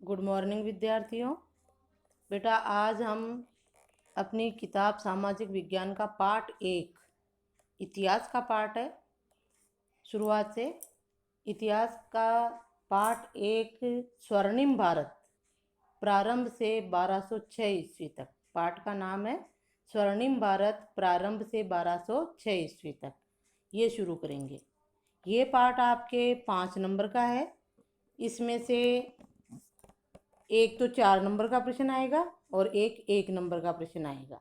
Good morning विद्यार्थियों। बेटा आज हम अपनी किताब सामाजिक विज्ञान का पार्ट 1 इतिहास का पार्ट है। शुरुआत से इतिहास का पार्ट 1 स्वर्णिम भारत प्रारंभ से 1206 ईस्वी तक। पाठ का नाम है स्वर्णिम भारत प्रारंभ से 1206 ईस्वी तक। ये शुरू करेंगे। ये पाठ आपके 5 नंबर का है। इसमें से एक तो 4 नंबर का प्रश्न आएगा और एक 1 नंबर का प्रश्न आएगा,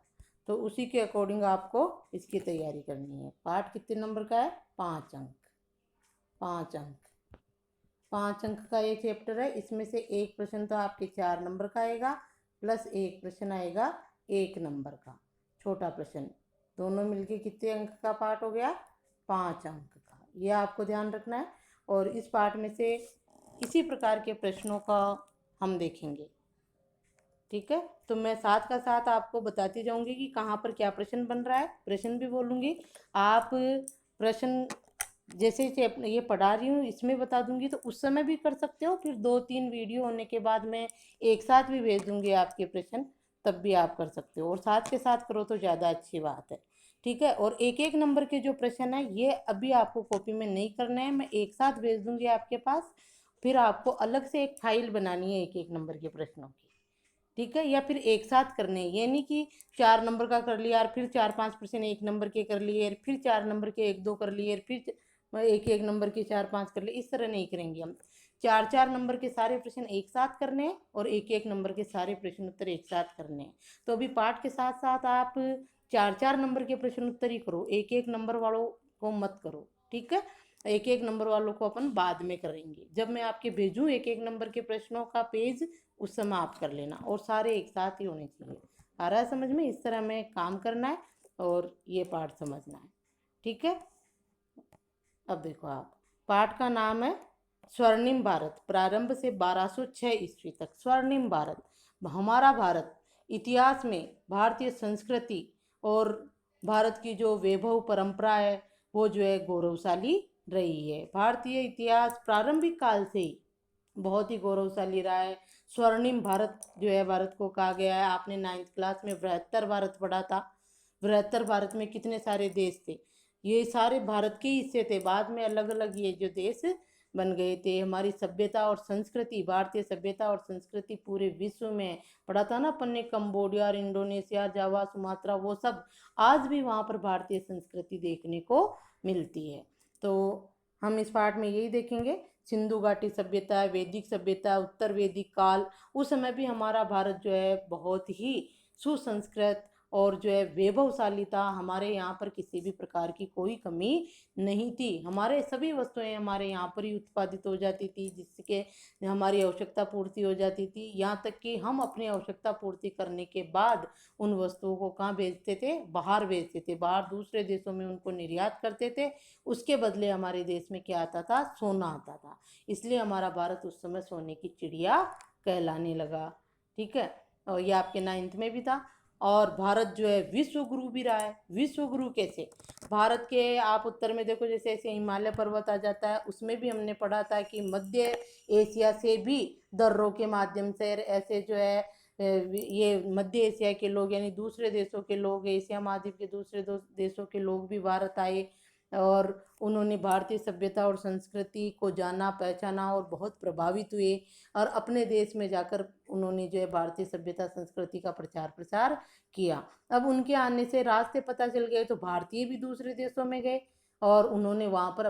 तो उसी के अकॉर्डिंग आपको इसकी तैयारी करनी है। पाठ कितने नंबर का है? 5 अंक। 5 अंक का ये चैप्टर है। इसमें से एक प्रश्न तो आपके 4 नंबर का आएगा प्लस एक प्रश्न आएगा 1 नंबर का, छोटा प्रश्न। दोनों मिलके कितने अंक का पाठ हो गया? 5 अंक का। ये आपको ध्यान रखना है। और इस पाठ में से इसी प्रकार के प्रश्नों का हम देखेंगे। ठीक है, तो मैं साथ का साथ आपको बताती जाऊंगी कि कहाँ पर क्या प्रश्न बन रहा है। प्रश्न भी बोलूंगी। आप प्रश्न जैसे ये पढ़ा रही हूँ इसमें बता दूंगी, तो उस समय भी कर सकते हो। फिर 2-3 वीडियो होने के बाद मैं एक साथ भी भेज दूंगी आपके प्रश्न, तब भी आप कर सकते हो। और साथ के साथ करो तो ज़्यादा अच्छी बात है। ठीक है, और एक एक नंबर के जो प्रश्न है ये अभी आपको कॉपी में नहीं करने हैं, मैं एक साथ भेज दूंगी आपके पास। फिर आपको अलग से एक फाइल बनानी है एक एक नंबर के प्रश्नों की। ठीक है, या फिर एक साथ करने। ये नहीं कि 4 नंबर का कर लिया और फिर 4-5 प्रश्न 1 नंबर के कर लिए, फिर 4 नंबर के 1-2 कर लिए, फिर एक एक नंबर के 4-5 कर लिए। इस तरह नहीं करेंगे हम। 4-4 नंबर के सारे प्रश्न एक साथ करने हैं और एक एक नंबर के सारे प्रश्न उत्तर एक साथ करने हैं। तो अभी पाठ के साथ साथ आप 4-4 नंबर के प्रश्न उत्तर ही करो, एक एक नंबर वालों को मत करो। ठीक है, एक एक नंबर वालों को अपन बाद में करेंगे। जब मैं आपके भेजूँ एक एक नंबर के प्रश्नों का पेज, उस समय आप कर लेना, और सारे एक साथ ही होने चाहिए। आ रहा है समझ में? इस तरह में काम करना है और ये पाठ समझना है। ठीक है, अब देखो आप, पाठ का नाम है स्वर्णिम भारत प्रारंभ से 1206 ईस्वी तक। स्वर्णिम भारत, हमारा भारत इतिहास में भारतीय संस्कृति और भारत की जो वैभव परंपरा है वो जो है गौरवशाली रही है। भारतीय इतिहास प्रारंभिक काल से ही बहुत ही गौरवशाली रहा है। स्वर्णिम भारत जो है भारत को कहा गया है। आपने 9th क्लास में बृहत्तर भारत पढ़ा था। बृहत्तर भारत में कितने सारे देश थे? ये सारे भारत के हिस्से थे। बाद में अलग अलग ये जो देश बन गए थे। हमारी सभ्यता और संस्कृति, भारतीय सभ्यता और संस्कृति पूरे विश्व में पढ़ा था ना अपन ने। कंबोडिया, इंडोनेशिया, जावा, सुमात्रा, वो सब आज भी वहाँ पर भारतीय संस्कृति देखने को मिलती है। तो हम इस पाठ में यही देखेंगे। सिंधु घाटी सभ्यता, वैदिक सभ्यता, उत्तर वैदिक काल, उस समय भी हमारा भारत जो है बहुत ही सुसंस्कृत और जो है वैभवशाली था। हमारे यहाँ पर किसी भी प्रकार की कोई कमी नहीं थी। हमारे सभी वस्तुएं हमारे यहाँ पर ही उत्पादित हो जाती थी, जिसके हमारी आवश्यकता पूर्ति हो जाती थी। यहाँ तक कि हम अपनी आवश्यकता पूर्ति करने के बाद उन वस्तुओं को कहाँ भेजते थे? बाहर भेजते थे। बाहर दूसरे देशों में उनको निर्यात करते थे। उसके बदले हमारे देश में क्या आता था? सोना आता था। इसलिए हमारा भारत उस समय सोने की चिड़िया कहलाने लगा। ठीक है, और ये आपके 9th में भी था। और भारत जो है विश्व गुरु भी रहा है। विश्व गुरु कैसे? भारत के आप उत्तर में देखो, जैसे ऐसे हिमालय पर्वत आ जाता है, उसमें भी हमने पढ़ा था कि मध्य एशिया से भी दर्रों के माध्यम से ऐसे जो है ये मध्य एशिया के लोग यानी दूसरे देशों के लोग, एशिया महाद्वीप के दूसरे देशों के लोग भी भारत आए और उन्होंने भारतीय सभ्यता और संस्कृति को जाना, पहचाना और बहुत प्रभावित हुए। और अपने देश में जाकर उन्होंने जो है भारतीय सभ्यता संस्कृति का प्रचार प्रसार किया। अब उनके आने से रास्ते पता चल गए, तो भारतीय भी दूसरे देशों में गए और उन्होंने वहाँ पर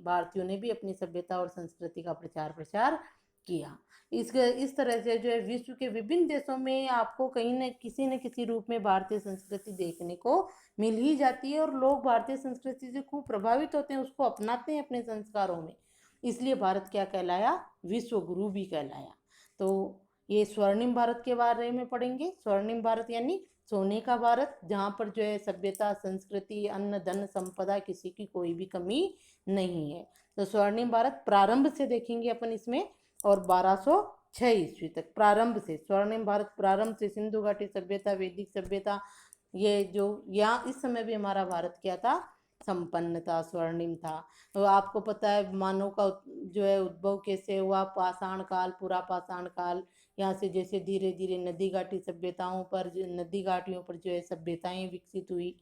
भारतीयों ने भी अपनी सभ्यता और संस्कृति का प्रचार प्रसार किया। इस तरह से जो है विश्व के विभिन्न देशों में आपको कहीं न किसी रूप में भारतीय संस्कृति देखने को मिल ही जाती है। और लोग भारतीय संस्कृति से खूब प्रभावित होते हैं, उसको अपनाते हैं अपने संस्कारों में। इसलिए भारत क्या कहलाया? विश्व गुरु भी कहलाया। तो ये स्वर्णिम भारत के बारे में पढ़ेंगे। स्वर्णिम भारत यानी सोने का भारत, जहाँ पर जो है सभ्यता, संस्कृति, अन्न, धन, संपदा, किसी की कोई भी कमी नहीं है। तो स्वर्णिम भारत प्रारंभ से देखेंगे अपन इसमें, और 1206 ईस्वी तक प्रारंभ से। स्वर्णिम भारत प्रारंभ से सिंधु घाटी सभ्यता, वैदिक सभ्यता, ये जो यहाँ इस समय भी हमारा भारत क्या था? संपन्न था, स्वर्णिम था। तो आपको पता है मानव का जो है उद्भव कैसे हुआ, पाषाण काल, पूरा पाषाण काल, यहाँ से जैसे धीरे धीरे नदी घाटी सभ्यताओं पर, नदी घाटियों पर जो है सभ्यताएं विकसित हुई,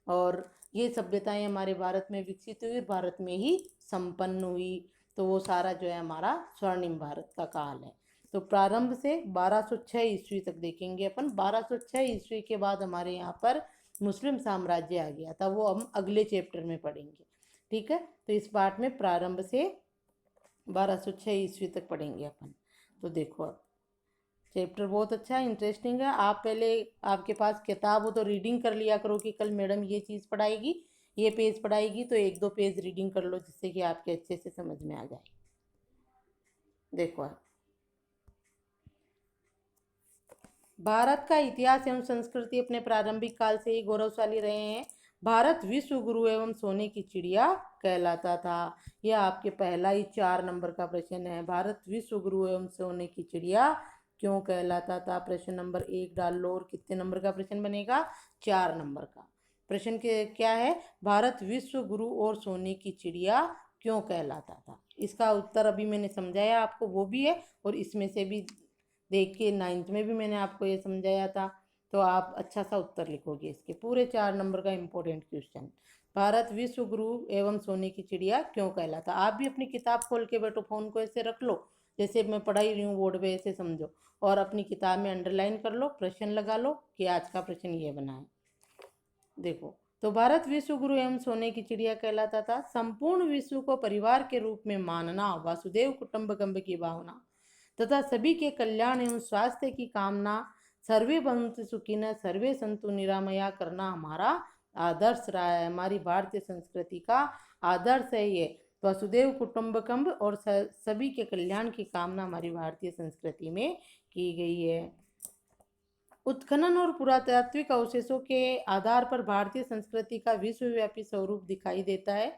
और ये सभ्यताएं हमारे भारत में विकसित हुई, भारत में ही संपन्न हुई। तो वो सारा जो है हमारा स्वर्णिम भारत का काल है। तो प्रारंभ से 1206 ईस्वी तक देखेंगे अपन। 1206 ईस्वी के बाद हमारे यहाँ पर मुस्लिम साम्राज्य आ गया था, वो हम अगले चैप्टर में पढ़ेंगे। ठीक है, तो इस पार्ट में प्रारंभ से 1206 ईस्वी तक पढ़ेंगे अपन। तो देखो अब चैप्टर बहुत अच्छा है, इंटरेस्टिंग है। आप पहले, आपके पास किताब हो तो रीडिंग कर लिया करो कि कल मैडम ये चीज़ पढ़ाएगी, ये पेज पढ़ाएगी, तो एक दो पेज रीडिंग कर लो जिससे कि आपके अच्छे से समझ में आ जाए। देखो आप, भारत का इतिहास एवं संस्कृति अपने प्रारंभिक काल से ही गौरवशाली रहे हैं। भारत विश्व गुरु एवं सोने की चिड़िया कहलाता था। यह आपके पहला ही 4 नंबर का प्रश्न है। भारत विश्व गुरु एवं सोने की चिड़िया क्यों कहलाता था? प्रश्न नंबर 1 डाल लो। और कितने नंबर का प्रश्न बनेगा? 4 नंबर का प्रश्न के क्या है? भारत विश्व गुरु और सोने की चिड़िया क्यों कहलाता था? इसका उत्तर अभी मैंने समझाया आपको, वो भी है, और इसमें से भी देख के 9th में भी मैंने आपको ये समझाया था। तो आप अच्छा सा उत्तर लिखोगे इसके, पूरे 4 नंबर का इम्पोर्टेंट क्वेश्चन। भारत विश्व गुरु एवं सोने की चिड़िया क्यों कहलाता? आप भी अपनी किताब खोल के बैठो, फोन को ऐसे रख लो जैसे मैं पढ़ाई रही हूँ बोर्ड पे, ऐसे समझो, और अपनी किताब में अंडरलाइन कर लो, प्रश्न लगा लो कि आज का प्रश्न ये बना है। देखो, तो भारत विश्व गुरु एवं सोने की चिड़िया कहलाता था। संपूर्ण विश्व को परिवार के रूप में मानना, वासुदेव कुटुंबकम की भावना तथा सभी के कल्याण एवं स्वास्थ्य की कामना, सर्वे भवन्तु सुखिनः सर्वे सन्तु निरामया करना हमारा आदर्श रहा है। हमारी भारतीय संस्कृति का आदर्श है ये। वसुदेव कुटुंबकम और सभी के कल्याण की कामना हमारी भारतीय संस्कृति में की गई है। उत्खनन और पुरातात्विक अवशेषों के आधार पर भारतीय संस्कृति का विश्वव्यापी स्वरूप दिखाई देता है।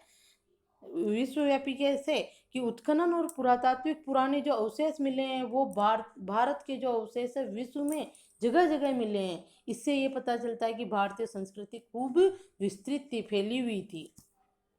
विश्वव्यापी कैसे? कि उत्खनन और पुरातात्विक पुराने जो अवशेष मिले हैं वो भारत के जो अवशेष है विश्व में जगह जगह मिले हैं। इससे ये पता चलता है कि भारतीय संस्कृति खूब विस्तृत थी, फैली हुई थी।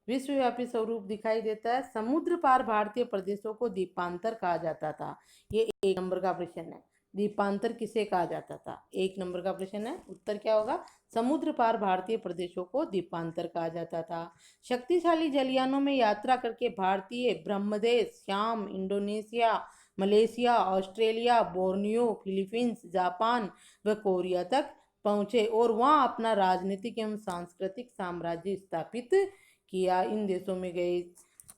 विश्वव्यापी स्वरूप दिखाई देता है। समुद्र पार भारतीय प्रदेशों को द्वीपांतर कहा जाता था। ये 1 नंबर का प्रश्न है। द्वीपांतर किसे कहा जाता था? 1 नंबर का प्रश्न है। उत्तर क्या होगा? समुद्र पार भारतीय प्रदेशों को द्वीपांतर कहा जाता था। शक्तिशाली जलयानों में यात्रा करके भारतीय ब्रह्मदेश, श्याम, Indonesia, Malaysia, Australia, Borneo, Philippines, Japan व कोरिया तक पहुंचे और वहां अपना राजनीतिक एवं सांस्कृतिक साम्राज्य स्थापित किया। इन देशों में गए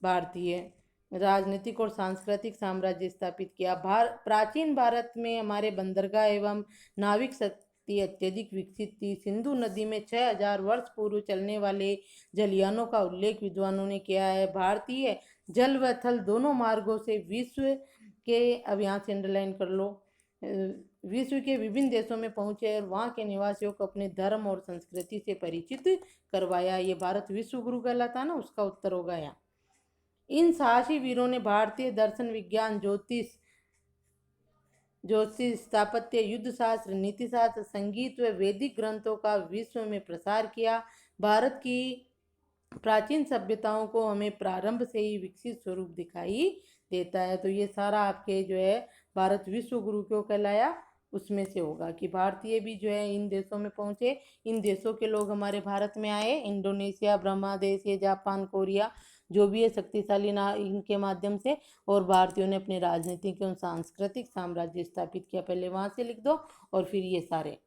भारतीय, राजनीतिक और सांस्कृतिक साम्राज्य स्थापित किया। प्राचीन भारत में हमारे बंदरगाह एवं नाविक शक्ति अत्यधिक विकसित थी। सिंधु नदी में 6000 वर्ष पूर्व चलने वाले जलयानों का उल्लेख विद्वानों ने किया है। भारतीय जल व थल दोनों मार्गों से विश्व के, अब यहाँ से अंडरलाइन कर लो, विश्व के विभिन्न देशों में पहुंचे और वहाँ के निवासियों को अपने धर्म और संस्कृति से परिचित करवाया। ये भारत विश्व गुरु कहलाता है ना, उसका उत्तर होगा यहाँ। इन साहसी वीरों ने भारतीय दर्शन, विज्ञान, ज्योतिष, स्थापत्य, युद्ध शास्त्र, नीति शास्त्र, संगीत व वैदिक ग्रंथों का विश्व में प्रसार किया। भारत की प्राचीन सभ्यताओं को हमें प्रारंभ से ही विकसित स्वरूप दिखाई देता है। तो ये सारा आपके जो है भारत विश्व गुरु क्यों कहलाया, उसमें से होगा कि भारतीय भी जो है इन देशों में पहुंचे, इन देशों के लोग हमारे भारत में आए, इंडोनेशिया, ब्रह्मदेश, ये जापान, कोरिया, जो भी है शक्तिशाली ना, इनके माध्यम से, और भारतीयों ने अपने राजनीतिक एवं सांस्कृतिक साम्राज्य स्थापित किया। पहले वहाँ से लिख दो और फिर ये सारे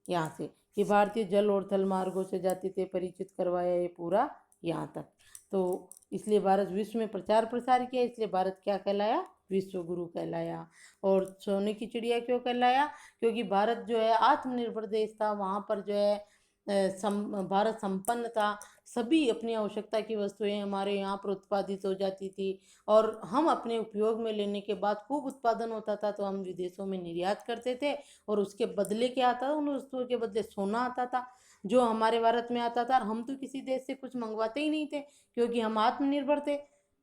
यहाँ से, कि भारतीय जल और थल मार्गों से जाति से परिचित करवाया, ये पूरा यहाँ तक। तो इसलिए भारत विश्व में प्रचार प्रसार किया, इसलिए भारत क्या कहलाया? विश्व गुरु कहलाया। और सोने की चिड़िया क्यों कहलाया? क्योंकि भारत जो है आत्मनिर्भर देश था। वहाँ पर जो है भारत संपन्न था, सभी अपनी आवश्यकता की वस्तुएं हमारे यहाँ पर उत्पादित हो जाती थी, और हम अपने उपयोग में लेने के बाद खूब उत्पादन होता था तो हम विदेशों में निर्यात करते थे, और उसके बदले क्या आता था? उन वस्तुओं के बदले सोना आता था जो हमारे भारत में आता था। हम तो किसी देश से कुछ मंगवाते ही नहीं थे क्योंकि हम आत्मनिर्भर थे।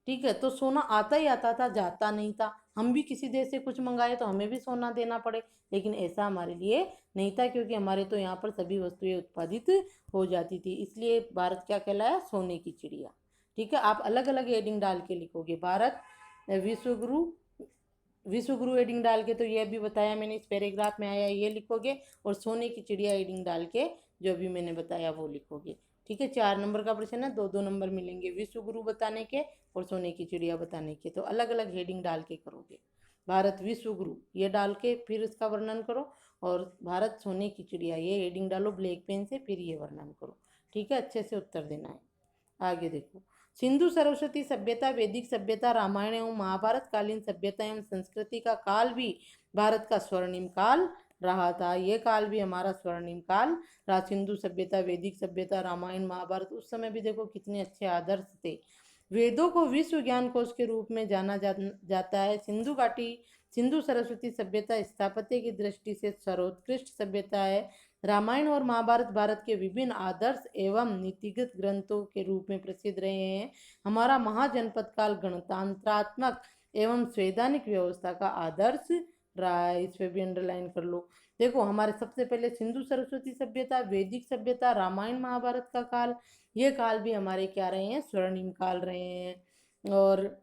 ठीक है। तो सोना आता ही आता था, जाता नहीं था। हम भी किसी देश से कुछ मंगाए तो हमें भी सोना देना पड़े, लेकिन ऐसा हमारे लिए नहीं था, क्योंकि हमारे तो यहाँ पर सभी वस्तुएं उत्पादित हो जाती थी। इसलिए भारत क्या कहलाया? सोने की चिड़िया। ठीक है। आप अलग अलग हेडिंग डाल के लिखोगे। भारत विश्वगुरु, विश्वगुरु हेडिंग डाल के तो ये भी बताया मैंने, इस पैराग्राफ में आया ये लिखोगे, और सोने की चिड़िया हेडिंग डाल के जो भी मैंने बताया वो लिखोगे। ठीक है। 4 नंबर का प्रश्न है, 2-2 नंबर मिलेंगे विश्वगुरु बताने के और सोने की चिड़िया बताने के। तो अलग अलग हेडिंग डाल के करोगे। भारत विश्वगुरु ये डाल के फिर इसका वर्णन करो, और भारत सोने की चिड़िया ये हेडिंग डालो ब्लैक पेन से, फिर ये वर्णन करो। ठीक है। अच्छे से उत्तर देना है। आगे देखो। सिंधु सरस्वती सभ्यता, वैदिक सभ्यता, रामायण एवं महाभारत कालीन सभ्यता एवं संस्कृति का काल भी भारत का स्वर्णिम काल रहा था। ये काल भी हमारा स्वर्णिम काल रहा। सिंधु सभ्यता, वैदिक सभ्यता, रामायण महाभारत, उस समय भी देखो कितने अच्छे आदर्श थे। वेदों को विश्व ज्ञान कोश के रूप में जाना जाता है। सिंधु घाटी, सिंधु सरस्वती सभ्यता स्थापत्य की दृष्टि से सर्वोत्कृष्ट सभ्यता है। रामायण और महाभारत भारत के विभिन्न आदर्श एवं नीतिगत ग्रंथों के रूप में प्रसिद्ध रहे हैं। हमारा महाजनपद काल गणतंत्रात्मक एवं संवैधानिक व्यवस्था का आदर्श रहा है। इस पे भी अंडरलाइन कर लो। देखो, हमारे सबसे पहले सिंधु सरस्वती सभ्यता, वैदिक सभ्यता, रामायण महाभारत का काल, ये काल भी हमारे क्या रहे हैं? स्वर्णिम काल रहे हैं। और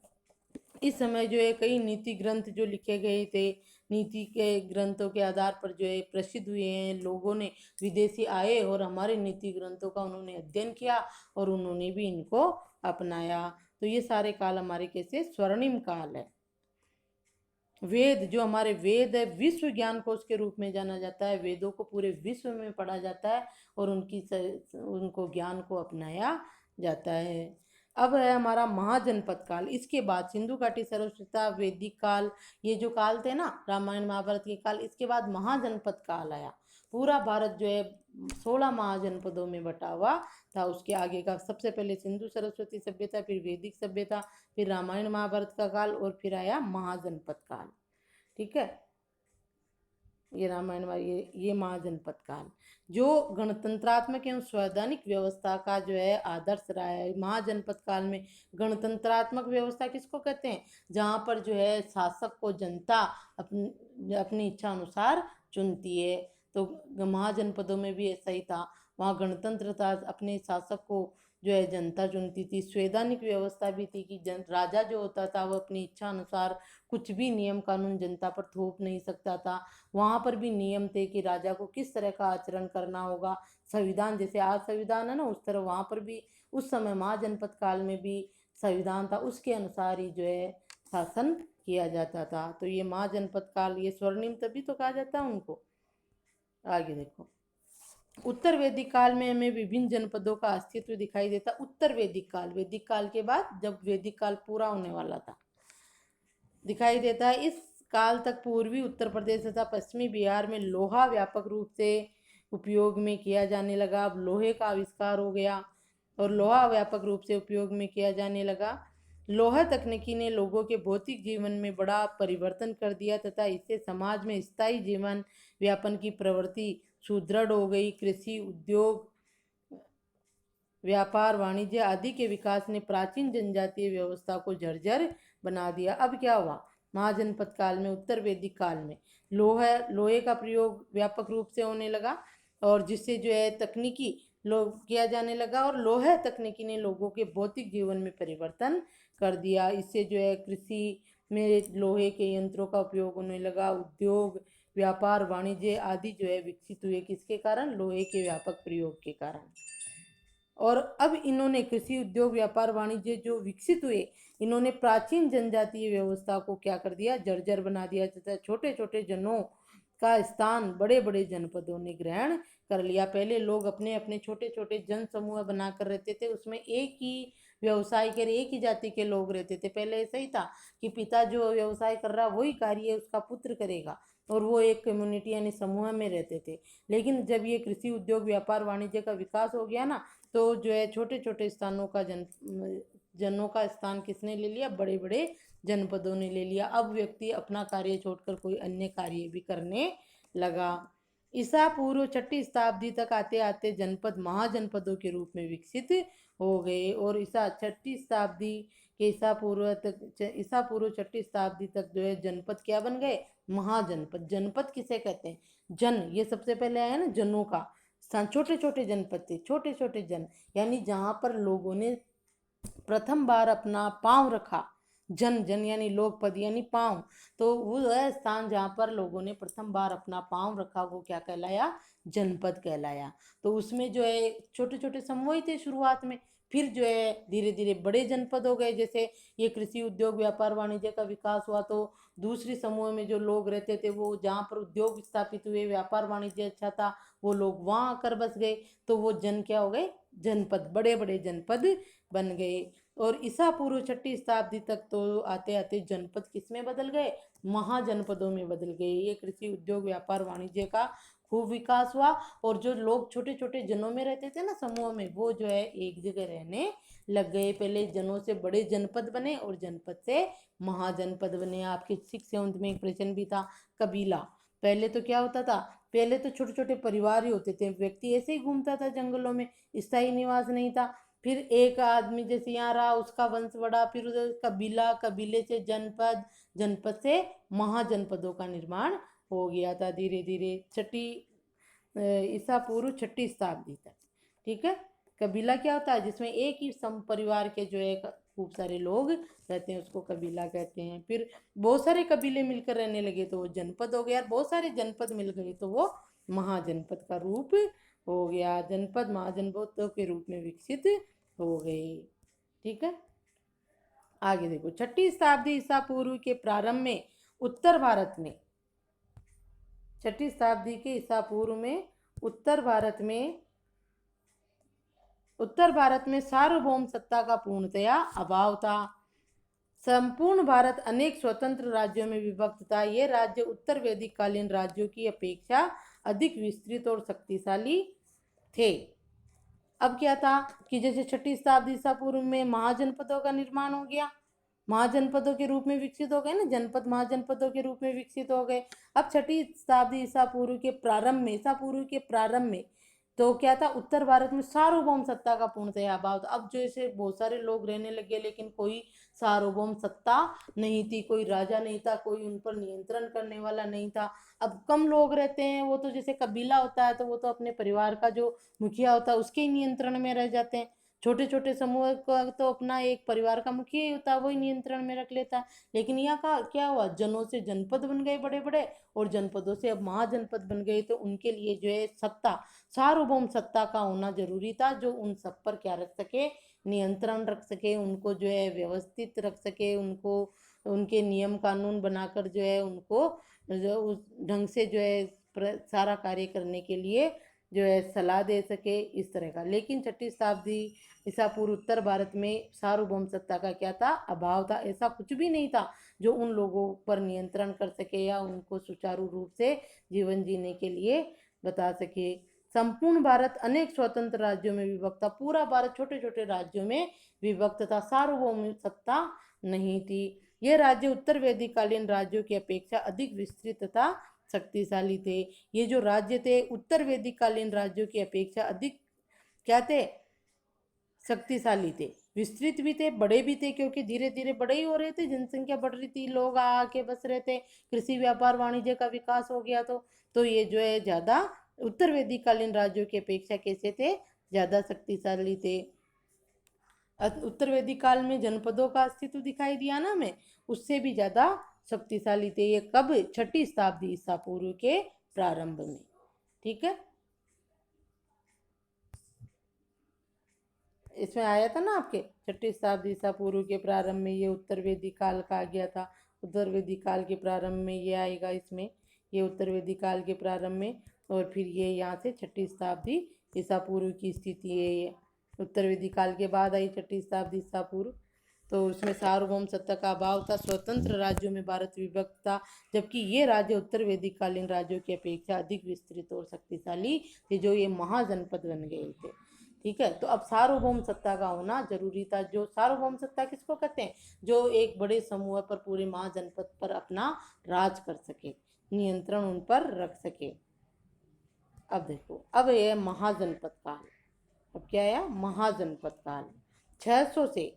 इस समय जो है कई नीति ग्रंथ जो लिखे गए थे, नीति के ग्रंथों के आधार पर जो है प्रसिद्ध हुए हैं। लोगों ने, विदेशी आए और हमारे नीति ग्रंथों का उन्होंने अध्ययन किया और उन्होंने भी इनको अपनाया। तो ये सारे काल हमारे कैसे? स्वर्णिम काल है। वेद, जो हमारे वेद है, विश्व ज्ञान कोश के रूप में जाना जाता है। वेदों को पूरे विश्व में पढ़ा जाता है और उनको ज्ञान को अपनाया जाता है। अब है हमारा महाजनपद काल। इसके बाद सिंधु घाटी, सरस्वती, वैदिक काल, ये जो काल थे ना, रामायण महाभारत के काल, इसके बाद महाजनपद काल आया। पूरा भारत जो है 16 महाजनपदों में बटा हुआ था। उसके आगे का सबसे पहले सिंधु सरस्वती सभ्यता, फिर वैदिक सभ्यता, फिर रामायण महाभारत का काल, और फिर आया महाजनपद काल। ठीक है। ये रामायण, ये महाजनपद काल जो गणतंत्रात्मक एवं संवैधानिक व्यवस्था का जो है आदर्श रहा है। महाजनपद काल में गणतंत्रात्मक व्यवस्था किसको कहते हैं? जहाँ पर जो है शासक को जनता अपनी इच्छा अनुसार चुनती है। तो महाजनपदों में भी ऐसा ही था। वहाँ गणतंत्र था, अपने शासक को जो है जनता चुनती थी। संवैधानिक व्यवस्था भी थी कि राजा जो होता था वो अपनी इच्छा अनुसार कुछ भी नियम कानून जनता पर थोप नहीं सकता था। वहाँ पर भी नियम थे कि राजा को किस तरह का आचरण करना होगा। संविधान, जैसे आज संविधान है ना, उस तरह वहाँ पर भी उस समय महाजनपद काल में भी संविधान था, उसके अनुसार ही जो है शासन किया जाता था। तो ये महाजनपद काल, ये स्वर्णिम तभी तो कहा जाता है उनको। आगे देखो। उत्तर वैदिक काल में हमें विभिन्न जनपदों का अस्तित्व दिखाई देता। उत्तर वैदिक काल, वैदिक काल के बाद जब वैदिक काल पूरा होने वाला था, दिखाई देता है। इस काल तक पूर्वी उत्तर प्रदेश तथा पश्चिमी बिहार में लोहा व्यापक रूप से उपयोग में किया जाने लगा। अब लोहे का आविष्कार हो गया और लोहा व्यापक रूप से उपयोग में किया जाने लगा। लोहा तकनीकी ने लोगों के भौतिक जीवन में बड़ा परिवर्तन कर दिया तथा इससे समाज में स्थायी जीवन व्यापन की प्रवृत्ति सुदृढ़ हो गई। कृषि, उद्योग, व्यापार, वाणिज्य आदि के विकास ने प्राचीन जनजातीय व्यवस्था को जर्जर बना दिया। अब क्या हुआ? महाजनपद काल में, उत्तर वैदिक काल में लोहे का प्रयोग व्यापक रूप से होने लगा, और जिससे जो है तकनीकी लोग किया जाने लगा, और लोहे तकनीकी ने लोगों के भौतिक जीवन में परिवर्तन कर दिया। इससे जो है कृषि में लोहे के यंत्रों का उपयोग होने लगा। उद्योग, व्यापार, वाणिज्य आदि जो है विकसित हुए। किसके कारण? लोहे के व्यापक प्रयोग के कारण। और अब इन्होंने कृषि, उद्योग, व्यापार, वाणिज्य जो विकसित हुए, इन्होंने प्राचीन जनजातीय व्यवस्था को क्या कर दिया? जर्जर बना दिया तथा छोटे छोटे जनों का स्थान बड़े बड़े जनपदों ने ग्रहण कर लिया। पहले लोग अपने अपने छोटे छोटे जन समूह बनाकर रहते थे, उसमें एक ही व्यवसाय के, एक ही जाति के लोग रहते थे। पहले ऐसा ही था कि पिता जो व्यवसाय कर रहा वही कार्य उसका पुत्र करेगा, और वो एक कम्युनिटी यानी समूह में रहते थे। लेकिन जब ये कृषि, उद्योग, व्यापार, वाणिज्य का विकास हो गया ना, तो जो है छोटे छोटे स्थानों का जनों का स्थान किसने ले लिया? बड़े बड़े जनपदों ने ले लिया। अब व्यक्ति अपना कार्य छोड़कर कोई अन्य कार्य भी करने लगा। ईसा पूर्व 6ठी शताब्दी तक आते आते जनपद महाजनपदों के रूप में विकसित हो गए, और ईसा 6ठी शताब्दी कि ईसा पूर्व 6वीं शताब्दी तक जो है जनपद क्या बन गए, महाजनपद। जनपद किसे कहते हैं, जन, ये सबसे पहले आया ना जनों का स्थान, छोटे छोटे जनपद थे, छोटे छोटे जन, यानी जहां पर लोगों ने प्रथम बार अपना पांव रखा। जन, जन यानी लोग, पद यानी पांव, तो वो है स्थान जहां पर लोगों ने प्रथम बार अपना पांव रखा, वो क्या कहलाया, जनपद कहलाया। तो उसमें जो है छोटे छोटे समूह ही थे शुरुआत में, फिर जो है धीरे धीरे बड़े जनपद हो गए। जैसे ये कृषि उद्योग व्यापार वाणिज्य का विकास हुआ, तो दूसरी समूह में जो लोग रहते थे, वो जहाँ पर उद्योग स्थापित हुए, व्यापार वाणिज्य अच्छा था, वो लोग वहां आकर बस गए, तो वो जन क्या हो गए, जनपद, बड़े बड़े जनपद बन गए। और ईसा पूर्व 6वीं शताब्दी तक तो आते आते जनपद किस में बदल गए, महाजनपदों में बदल गए। ये कृषि उद्योग व्यापार वाणिज्य का खूब विकास हुआ, और जो लोग छोटे छोटे जनों में रहते थे ना, समूह में, वो जो है एक जगह रहने लग गए। पहले जनों से बड़े जनपद बने और जनपद से महाजनपद बने। आपके 6th-7th में एक प्रश्न भी था, कबीला। पहले तो क्या होता था, पहले तो छोटे छोटे परिवार ही होते थे, व्यक्ति ऐसे ही घूमता था जंगलों में, स्थायी निवास नहीं था। फिर एक आदमी जैसे यहाँ रहा, उसका वंश बढ़ा, फिर उधर कबीला, कबीले से जनपद, जनपद से महाजनपदों का निर्माण हो गया था धीरे धीरे, ईसा पूर्व 6वीं शताब्दी तक। ठीक है, कबीला क्या होता है, जिसमें एक ही सम परिवार के जो है खूब सारे लोग रहते हैं, उसको कबीला कहते हैं। फिर बहुत सारे कबीले मिलकर रहने लगे तो वो जनपद हो गया, बहुत सारे जनपद मिल गए तो वो महाजनपद का रूप हो गया। जनपद महाजनपदों के रूप में विकसित हो गए। ठीक है, आगे देखो, 6वीं शताब्दी ईसा पूर्व के प्रारंभ में उत्तर भारत में, 6वीं शताब्दी के ईसा पूर्व में उत्तर भारत में सार्वभौम सत्ता का पूर्णतया अभाव था। संपूर्ण भारत अनेक स्वतंत्र राज्यों में विभक्त था। ये राज्य उत्तर वैदिक कालीन राज्यों की अपेक्षा अधिक विस्तृत और शक्तिशाली थे। अब क्या था कि जैसे 6वीं शताब्दी ईसा पूर्व में महाजनपदों का निर्माण हो गया, महाजनपदों के रूप में विकसित हो गए ना, जनपद महाजनपदों के रूप में विकसित हो गए। अब 6वीं शताब्दी ईसा पूर्व के प्रारंभ में तो क्या था, उत्तर भारत में सार्वभौम सत्ता का पूर्णतया अभाव था। अब जैसे बहुत सारे लोग रहने लगे, लेकिन कोई सार्वभौम सत्ता नहीं थी, कोई राजा नहीं था, कोई उन पर नियंत्रण करने वाला नहीं था। अब कम लोग रहते हैं, वो तो जैसे कबीला होता है तो वो तो अपने परिवार का जो मुखिया होता है उसके ही नियंत्रण में रह जाते हैं। छोटे छोटे समूह का तो अपना एक परिवार का मुखिया ही होता है, वही नियंत्रण में रख लेता है। लेकिन यहाँ का क्या हुआ, जनों से जनपद बन गए बड़े बड़े, और जनपदों से अब महाजनपद बन गए, तो उनके लिए जो है सत्ता, सार्वभौम सत्ता का होना जरूरी था, जो उन सब पर क्या रख सके, नियंत्रण रख सके, उनको जो है व्यवस्थित रख सके, उनको उनके नियम कानून बनाकर जो है उनको जो उस ढंग से जो है सारा कार्य करने के लिए जो है सलाह दे सके, इस तरह का। लेकिन 6वीं शताब्दी ईसा पूर्व उत्तर भारत में सार्वभौम सत्ता का क्या था, अभाव था। ऐसा कुछ भी नहीं था जो उन लोगों पर नियंत्रण कर सके या उनको सुचारू रूप से जीवन जीने के लिए बता सके। संपूर्ण भारत अनेक स्वतंत्र राज्यों में विभक्त था, पूरा भारत छोटे छोटे राज्यों में विभक्त था, सार्वभौम सत्ता नहीं थी। ये राज्य उत्तर वैदिक कालीन राज्यों की अपेक्षा अधिक विस्तृत तथा शक्तिशाली थे। ये जो राज्य थे उत्तर वैदिक कालीन राज्यों की अपेक्षा अधिक क्या थे, शक्तिशाली थे, विस्तृत भी थे, बड़े भी थे, क्योंकि धीरे धीरे बड़े ही हो रहे थे, जनसंख्या बढ़ रही थी, लोग आके बस रहे थे, कृषि व्यापार वाणिज्य का विकास हो गया। तो ये जो है ज्यादा उत्तर वैदिक कालीन राज्यों की अपेक्षा कैसे थे, ज्यादा शक्तिशाली थे। उत्तर वैदिक काल में जनपदों का अस्तित्व दिखाई दिया ना हमें, उससे भी ज्यादा शक्तिशाली थे। ये कब, 6वीं शताब्दी ईसा पूर्व के प्रारंभ में। ठीक है, इसमें आया था ना आपके 6वीं शताब्दी ईसा पूर्व के प्रारंभ में, ये उत्तर वैदिक काल का आ गया था। उत्तर वैदिक काल के प्रारंभ में ये आएगा, इसमें ये उत्तर वैदिक काल के प्रारंभ में, और फिर ये यहाँ से 6वीं शताब्दी ईसा पूर्व की स्थिति है। ये उत्तर वैदिक काल के बाद आई 6वीं शताब्दी ईसा पूर्व। तो उसमें सार्वभौम सत्ता का अभाव था, स्वतंत्र राज्यों में भारत विभक्त था, जबकि ये राज्य उत्तर वैदिक कालीन राज्यों की अपेक्षा अधिक विस्तृत और शक्तिशाली थे, जो ये महाजनपद बन गए थे। ठीक है, तो अब सार्वभौम सत्ता का होना जरूरी था। जो सार्वभौम सत्ता किसको कहते हैं, जो एक बड़े समूह पर, पूरे महाजनपद पर अपना राज कर सके, नियंत्रण उन पर रख सके। अब देखो, अब ये महाजनपद काल, अब क्या आया, महाजनपद काल। 600 से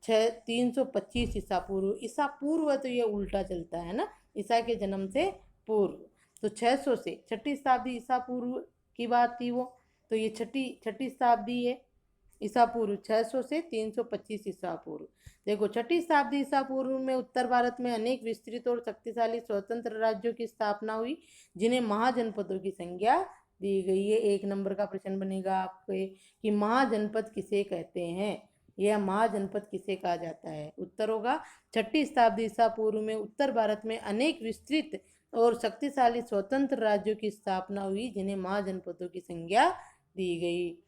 325 ईसा पूर्व। ईसा पूर्व तो ये उल्टा चलता है ना, ईसा के जन्म से पूर्व। तो 600 से, छठी शताब्दी ईसा पूर्व की बात थी वो, तो ये छठी शताब्दी है ईसा पूर्व। 600 से 325 ईसा पूर्व। देखो, छठी शताब्दी ईसा पूर्व में उत्तर भारत में अनेक विस्तृत और शक्तिशाली स्वतंत्र राज्यों की स्थापना हुई, जिन्हें महाजनपदों की संज्ञा दी गई है। 1 नंबर का प्रश्न बनेगा आपके कि महाजनपद किसे कहते हैं, यह महाजनपद किसे कहा जाता है। उत्तर होगा छठी शताब्दी ईसा पूर्व में उत्तर भारत में अनेक विस्तृत और शक्तिशाली स्वतंत्र राज्यों की स्थापना हुई, जिन्हें महाजनपदों की संज्ञा दी गई।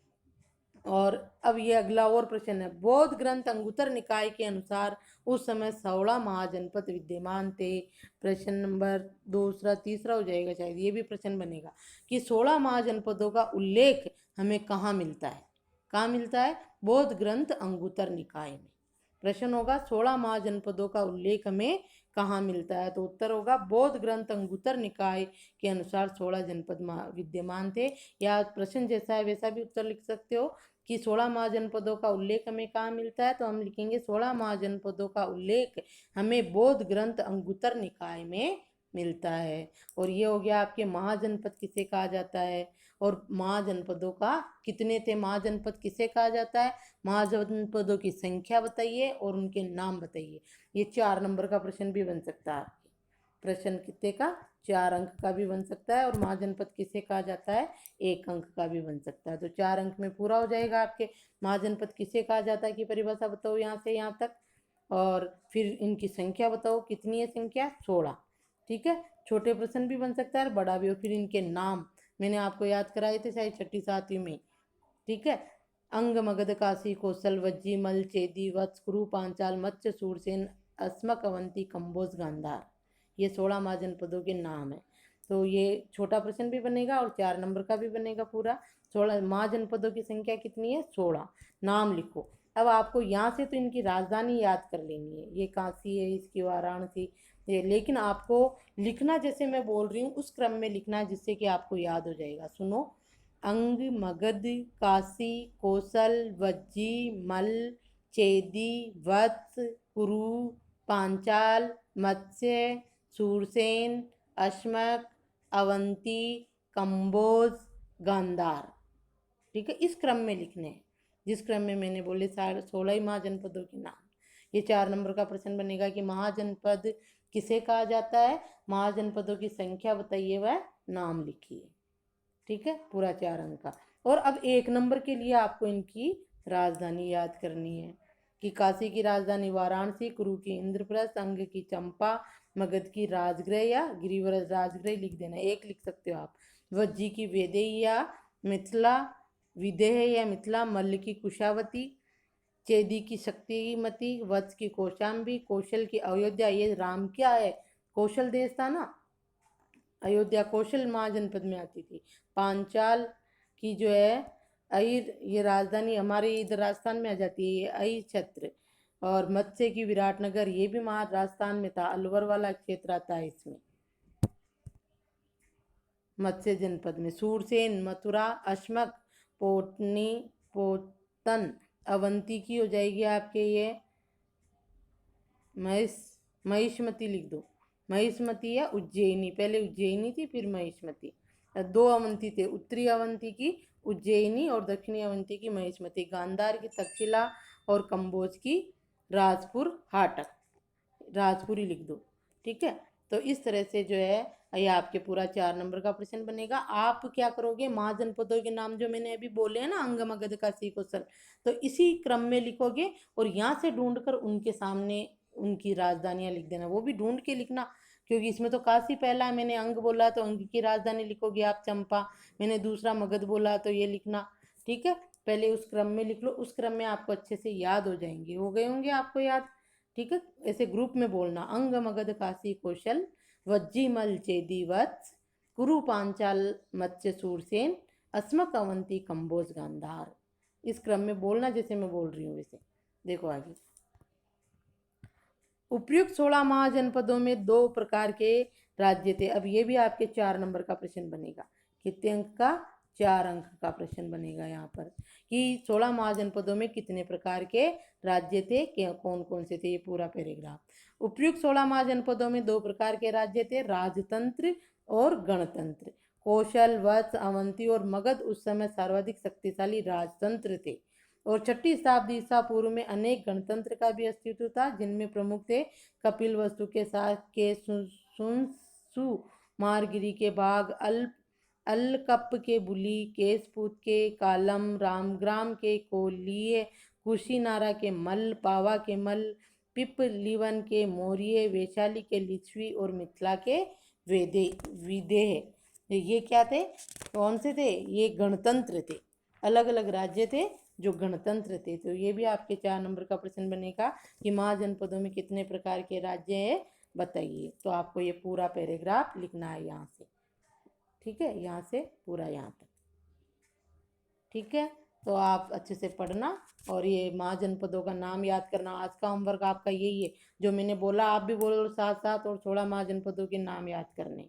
और अब ये अगला और प्रश्न है। बौद्ध ग्रंथ अंगुत्तर निकाय के अनुसार उस समय 16 महाजनपद विद्यमान थे। प्रश्न नंबर दूसरा तीसरा हो जाएगा शायद, ये भी प्रश्न बनेगा कि 16 महाजनपदों का उल्लेख हमें कहाँ मिलता है। कहाँ मिलता है? बौद्ध ग्रंथ अंगुत्तर निकाय में। प्रश्न होगा 16 महाजनपदों का उल्लेख हमें कहाँ मिलता है, तो उत्तर होगा बौद्ध ग्रंथ अंगुत्तर निकाय के अनुसार 16 जनपद विद्यमान थे। या प्रश्न जैसा है वैसा भी उत्तर लिख सकते हो कि 16 महाजनपदों का उल्लेख हमें कहाँ मिलता है, तो हम लिखेंगे 16 महाजनपदों का उल्लेख हमें बौद्ध ग्रंथ अंगुत्तर निकाय में मिलता है। और ये हो गया आपके महाजनपद किसे कहा जाता है, और महाजनपदों का कितने थे, महाजनपद किसे कहा जाता है, महाजनपदों की संख्या बताइए और उनके नाम बताइए। ये 4 नंबर का प्रश्न भी बन सकता है आपके। प्रश्न कितने का? 4 अंक का भी बन सकता है। और महाजनपद किसे कहा जाता है? 1 अंक का भी बन सकता है। तो 4 अंक में पूरा हो जाएगा आपके। महाजनपद किसे कहा जाता है की परिभाषा बताओ यहाँ से यहाँ तक, और फिर इनकी संख्या बताओ, कितनी है संख्या? 16। ठीक है, छोटे प्रश्न भी बन सकता है और बड़ा भी। और फिर इनके नाम मैंने आपको याद कराए थे शायद छठी सातवीं में। ठीक है, अंग, मगध, काशी, कौशल, वज्जी, मल, चेदी, वत्स, कुरु, पांचाल, मत्स्य, सूरसेन, अस्मक, अवंती, कंबोज, गांधार, ये 16 महाजनपदों के नाम है। तो ये छोटा प्रश्न भी बनेगा और 4 नंबर का भी बनेगा पूरा। 16 महाजनपदों की संख्या कितनी है? 16। नाम लिखो। अब आपको यहाँ से तो इनकी राजधानी याद कर लेनी है। ये काशी है, इसकी वाराणसी, ये, लेकिन आपको लिखना जैसे मैं बोल रही हूँ उस क्रम में लिखना है, जिससे कि आपको याद हो जाएगा। सुनो, अंग, मगध, काशी, कौशल, वज्जी, मल, चेदी, वत्स, कुरु, पांचाल, मत्स्य, सूरसेन, अश्मक, अवंती, कंबोज, गांधार। ठीक है, इस क्रम में लिखने हैं जिस क्रम में मैंने बोले 16 महाजनपदों के नाम। ये 4 नंबर का प्रश्न बनेगा कि महाजनपद किसे कहा जाता है, महाजनपदों की संख्या बताइए व नाम लिखिए। ठीक है, पूरा 4 अंक का। और अब 1 नंबर के लिए आपको इनकी राजधानी याद करनी है कि काशी की राजधानी वाराणसी, कुरु की इंद्रप्रस्थ, अंग की चंपा, मगध की राजगृह या गिरिव्रज राजगृह लिख देना, 1 लिख सकते हो आप। वज्जी की वेदेही या मिथिला, विदेह या मिथिला, मल्ल की कुशावती, चेदी की शक्तिमती, वत्स की कौशाम्बी, कौशल की अयोध्या, ये राम क्या है, कौशल देश था ना, अयोध्या कौशल महाजनपद में आती थी। पांचाल की जो है अहिर, ये राजधानी हमारे इधर राजस्थान में आ जाती है, ये अहिर क्षेत्र। और मत्स्य की विराटनगर, ये भी राजस्थान में था, अलवर वाला क्षेत्र आता है इसमें, मत्स्य जनपद में। सूरसेन मथुरा, अश्मक पोटनी पोतन, अवंती की हो जाएगी आपके ये महिष्मती लिख दो, महिष्मती या उज्जैनी, पहले उज्जैनी थी फिर महिष्मती। 2 अवंती थे, उत्तरी अवंती की उज्जैनी और दक्षिणी अवंती की महिष्मती। गांधार की तक्षशिला और कंबोज की राजपुर हाटक, राजपुरी लिख दो। ठीक है, तो इस तरह से जो है ये आपके पूरा 4 नंबर का प्रश्न बनेगा। आप क्या करोगे, महाजनपदों के नाम जो मैंने अभी बोले हैं ना, अंग, मगध, काशी, कौशल, तो इसी क्रम में लिखोगे और यहाँ से ढूंढकर उनके सामने उनकी राजधानियां लिख देना, वो भी ढूंढ के लिखना, क्योंकि इसमें तो काशी पहला है, मैंने अंग बोला तो अंग की राजधानी लिखोगे आप चंपा, मैंने दूसरा मगध बोला तो ये लिखना। ठीक है, पहले उस क्रम में लिख लो, उस क्रम में आपको अच्छे से याद हो जाएंगे, हो गए होंगे आपको याद। ठीक है, ऐसे ग्रुप में बोलना, अंग, मगध, काशी, कौशल, वज्जी, मल, चेदी, वत्स, कुरु, पांचाल, मत्स्य, सूरसेन, अस्मक, अवंती, कंबोज, गांधार, इस क्रम में बोलना जैसे मैं बोल रही हूँ वैसे। देखो आगे, उपयुक्त 16 महाजनपदों में 2 प्रकार के राज्य थे। अब ये भी आपके 4 नंबर का प्रश्न बनेगा। कितने अंक का? 4 अंक का प्रश्न बनेगा यहाँ पर कि 16 महाजनपदों में कितने प्रकार के राज्य थे, कौन कौन से थे, ये पूरा पैराग्राफ। उपयुक्त 16 महाजनपदों में 2 प्रकार के राज्य थे, राजतंत्र और गणतंत्र। कौशल, वत्स, अवंती और मगध उस समय सर्वाधिक शक्तिशाली राजतंत्र थे और 6ठी शताब्दी ईसा पूर्व में अनेक गणतंत्र का भी अस्तित्व था, जिनमें प्रमुख थे कपिलवस्तु के साथ के सुंसु, मारगिरी के बाघ, अलकप के बुली, केशपुत के कालम, रामग्राम के कोलिय, कुशीनारा के मल्ल, पावा के मल्ल, पिपलीवन के मौर्य, वैशाली के लिच्छवी और मिथिला के विदेह। ये क्या थे, कौन से थे, ये गणतंत्र थे, अलग अलग राज्य थे जो गणतंत्र थे। तो ये भी आपके 4 नंबर का प्रश्न बनेगा कि महाजनपदों में कितने प्रकार के राज्य हैं बताइए। तो आपको ये पूरा पैराग्राफ लिखना है यहाँ से, ठीक है, यहाँ से पूरा यहाँ तक, ठीक है। तो आप अच्छे से पढ़ना और ये महाजनपदों का नाम याद करना। आज का होमवर्क आपका यही है, जो मैंने बोला आप भी बोलो साथ साथ, और 16 महाजनपदों के नाम याद करने।